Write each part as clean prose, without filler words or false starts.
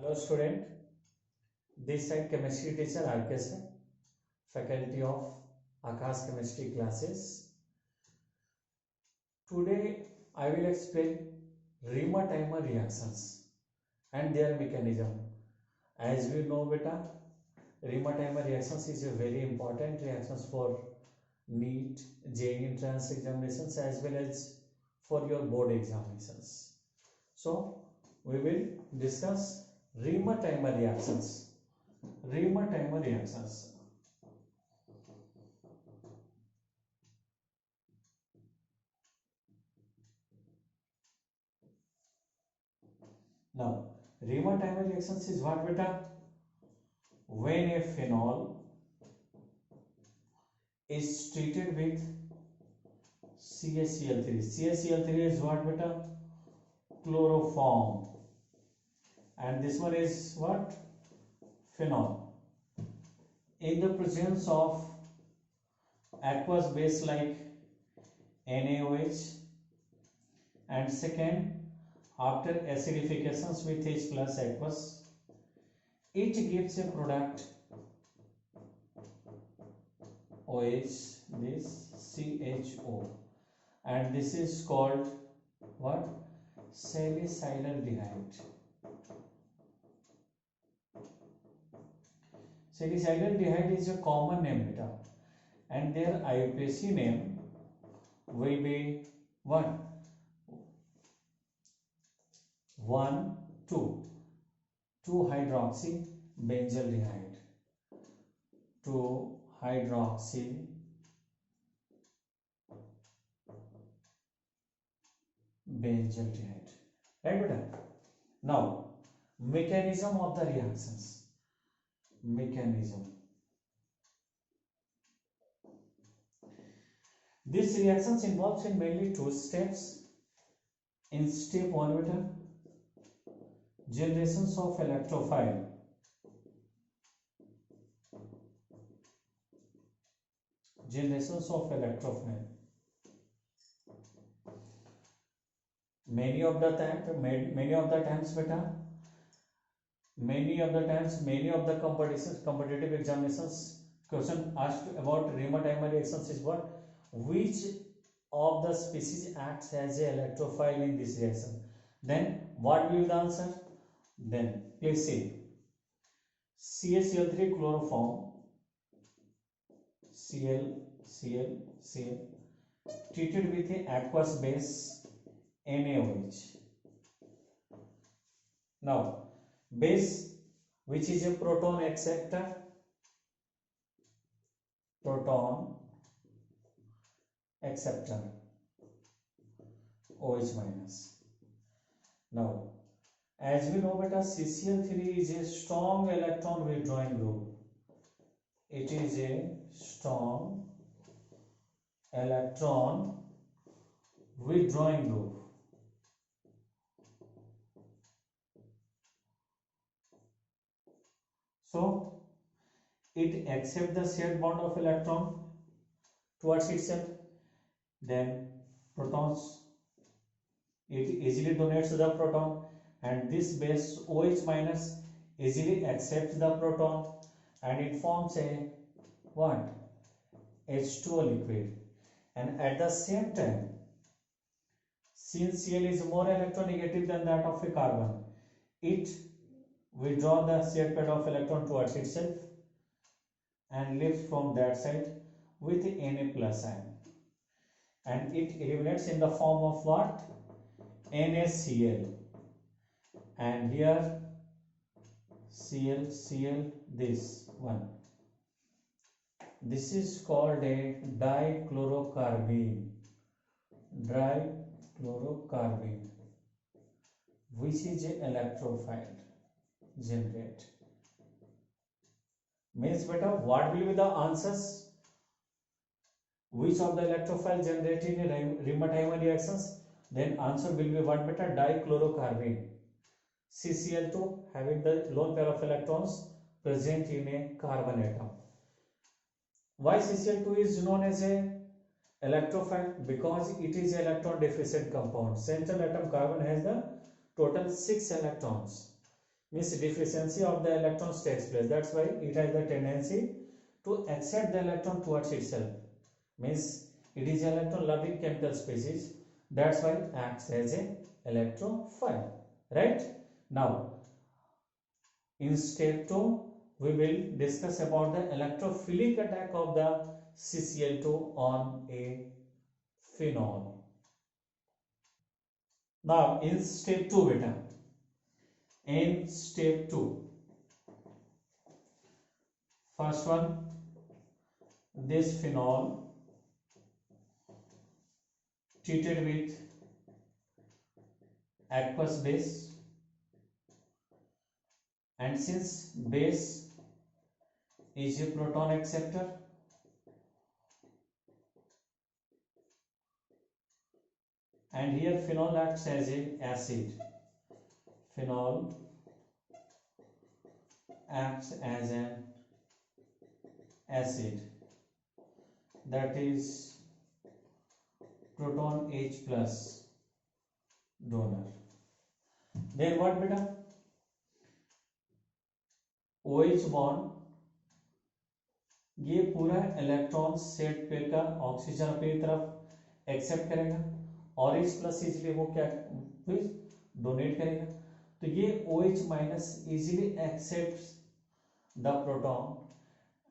Hello student, this side chemistry teacher RKS है, faculty of Akash chemistry classes. Today I will explain Riemann-Timer reactions and their mechanism. As we know beta, Riemann-Timer reactions is a very important reactions for NEET, JEE entrance examinations as well as for your board examinations. So we will discuss Riemann-Timer reactions. Riemann-Timer reactions. Now, Riemann-Timer reactions is what beta? When a phenol is treated with CaCl3. CaCl3 is what beta? Chloroform. And this one is what? Phenol. In the presence of aqueous base like NaOH, and second, after acidifications with H plus aqueous, it gives a product OH, this CHO, and this is called what? Salicylaldehyde. Salicylaldehyde is a common name beta, and their IUPAC name will be what? 2-hydroxybenzaldehyde. 2-hydroxybenzaldehyde. Right beta? Now, mechanism of the reactions. Mechanism. This reactions involves in mainly two steps. In step 1 beta, generations of electrophile. Generations of electrophile. Many of the times beta, many of the competitive examinations, question asked about Riemann-Timer reactions is what? Which of the species acts as a electrophile in this reaction? Then what will be the answer? Then please see, CaCl3 chloroform, Cl treated with a aqueous base NaOH. Now base which is a proton acceptor, OH minus. Now as we know beta, CCl3 is a strong electron withdrawing group. It is a strong electron withdrawing group. So it accepts the shared bond of electron towards itself. Then protons, it easily donates the proton, and this base OH minus easily accepts the proton and it forms a what? H2O liquid. And at the same time, since Cl is more electronegative than that of a carbon, it withdraws the shared pair of electron towards itself and leaves from that side with Na plus ion, and it eliminates in the form of what? NaCl, and here Cl, this one. This is called a dichlorocarbene, which is a electrophile generate. Means beta, what will be the answers? Which of the electrophile generating Riemann-Timer reactions? Then answer will be what beta? Dichlorocarbene. CCl2 having the lone pair of electrons present in a carbon atom. Why CCl2 is known as a electrophile? Because it is an electron deficient compound. Central atom carbon has the total 6 electrons. means deficiency of the electrons takes place. That's why it has the tendency to accept the electron towards itself, means it is electron loving chemical species. That's why it acts as a electrophile, right? Now in step 2 we will discuss about the electrophilic attack of the CCl2 on a phenol. Now in step 2 beta, in step 2, first one, this phenol treated with aqueous base, and since base is a proton acceptor, and here phenol acts as an acid. Phenol acts as an acid, that is proton H plus donor. Then what beta? OH bond ये पूरा electron set pair का oxygen अपनी तरफ accept करेगा और H plus easily वो क्या donate करेगा, तो ये OH minus easily accepts the proton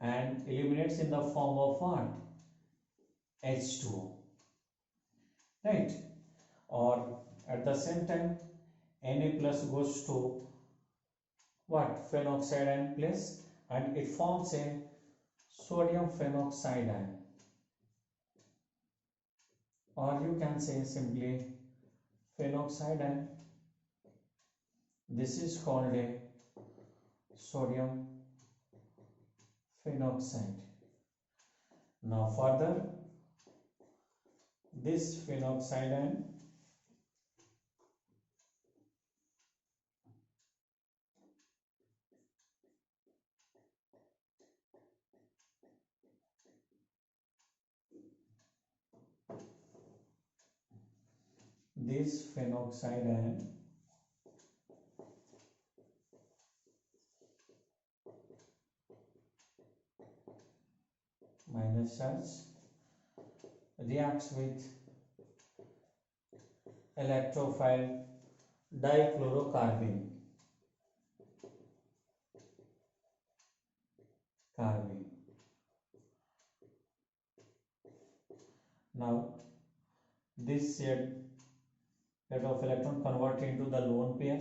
and eliminates in the form of what, H2O, right? और at the same time Na plus goes to what, phenoxide ion place, and it forms a sodium phenoxide ion, or you can say simply phenoxide ion. This is called a sodium phenoxide. Now further, this phenoxide ion minus charge reacts with electrophile dichlorocarbene carbene. Now this shared pair of electron convert into the lone pair.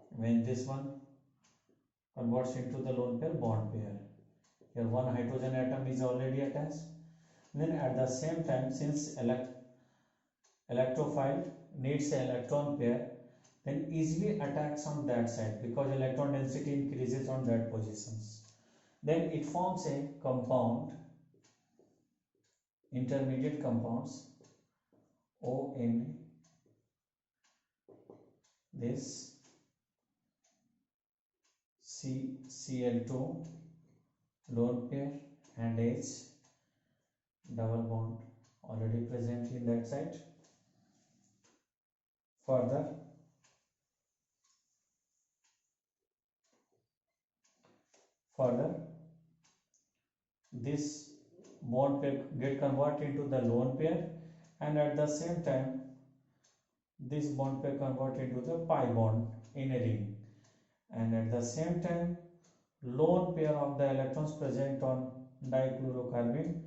When this one converts into the lone pair, bond pair, here one hydrogen atom is already attached. Then at the same time, since electrophile needs an electron pair, then easily attacks on that side because electron density increases on that positions. Then it forms a compound, intermediate compounds, ON, this Cl2 lone pair and H double bond already present in that site. Further, this bond pair get converted into the lone pair, and at the same time this bond pair convert into the pi bond in a ring, and at the same time lone pair of the electrons present on dichlorocarbene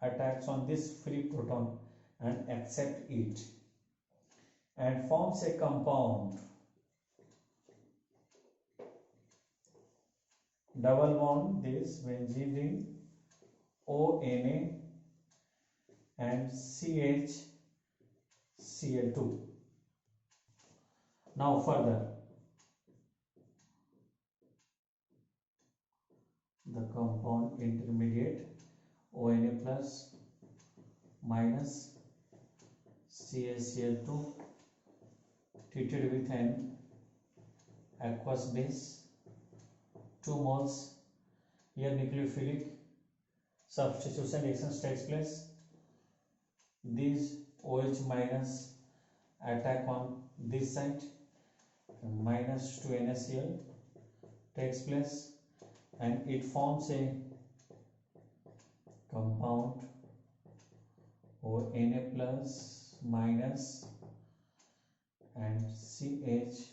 attacks on this free proton and accept it and forms a compound, double bond, this benzene ring, ONA and CHCl2. Now further, the compound intermediate ONA plus minus CaCl2 treated with an aqueous base, 2 moles. Here nucleophilic substitution reaction takes place. These OH minus attack on this site, minus 2 NaCl takes place, and it forms a compound ONA plus minus and CHOH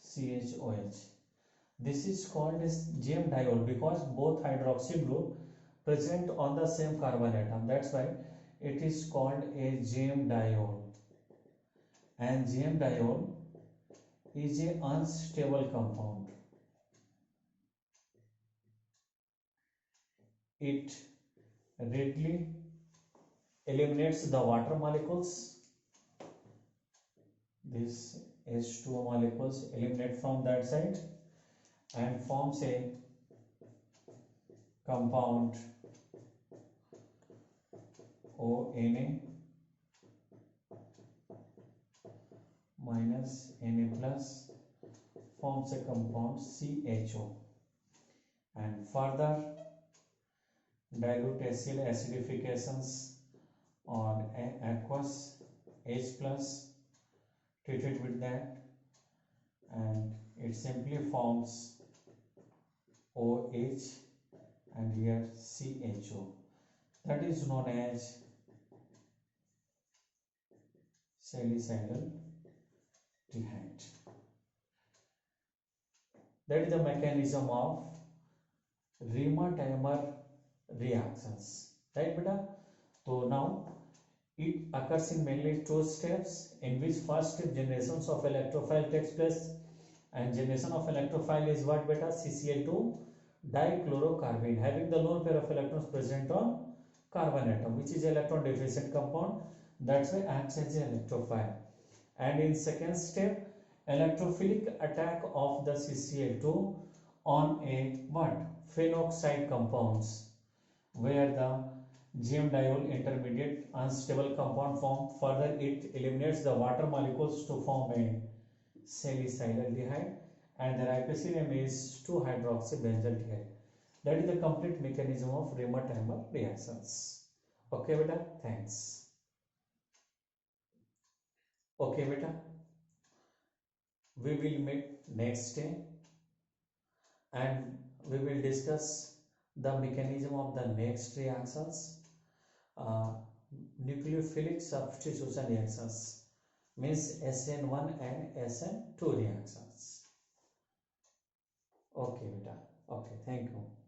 CHOH. This is called as GM diol because both hydroxy group present on the same carbon atom. That's why it is called a GM diol. And GM diol is a unstable compound. It readily eliminates the water molecules. This H2O molecules eliminate from that side and forms a compound ONA minus Na plus, forms a compound CHO, and further dilute acid acidifications on aqueous H plus treated with that, and it simply forms OH and here CHO. That is known as salicylaldehyde. That is the mechanism of Riemann-Taymer reactions, right beta? So now it occurs in mainly two steps, in which first step generations of electrophile takes place, and generation of electrophile is what beta? CCl2 dichlorocarbene, having the lone pair of electrons present on carbon atom, which is electron deficient compound. That's why acts as an electrophile. And in second step, electrophilic attack of the CCl2 on a what? Phenoxide compounds, where the GM diol intermediate unstable compound form. Further, it eliminates the water molecules to form a salicylaldehyde, and the ribosine is 2-hydroxybenzaldehyde. That is the complete mechanism of Riemann-Taymer reactions. Okay, beta. Thanks. Okay, beta. We will meet next day, and we will discuss the mechanism of the next reactions, nucleophilic substitution reactions, means SN1 and SN2 reactions. Okay beta. Okay, thank you.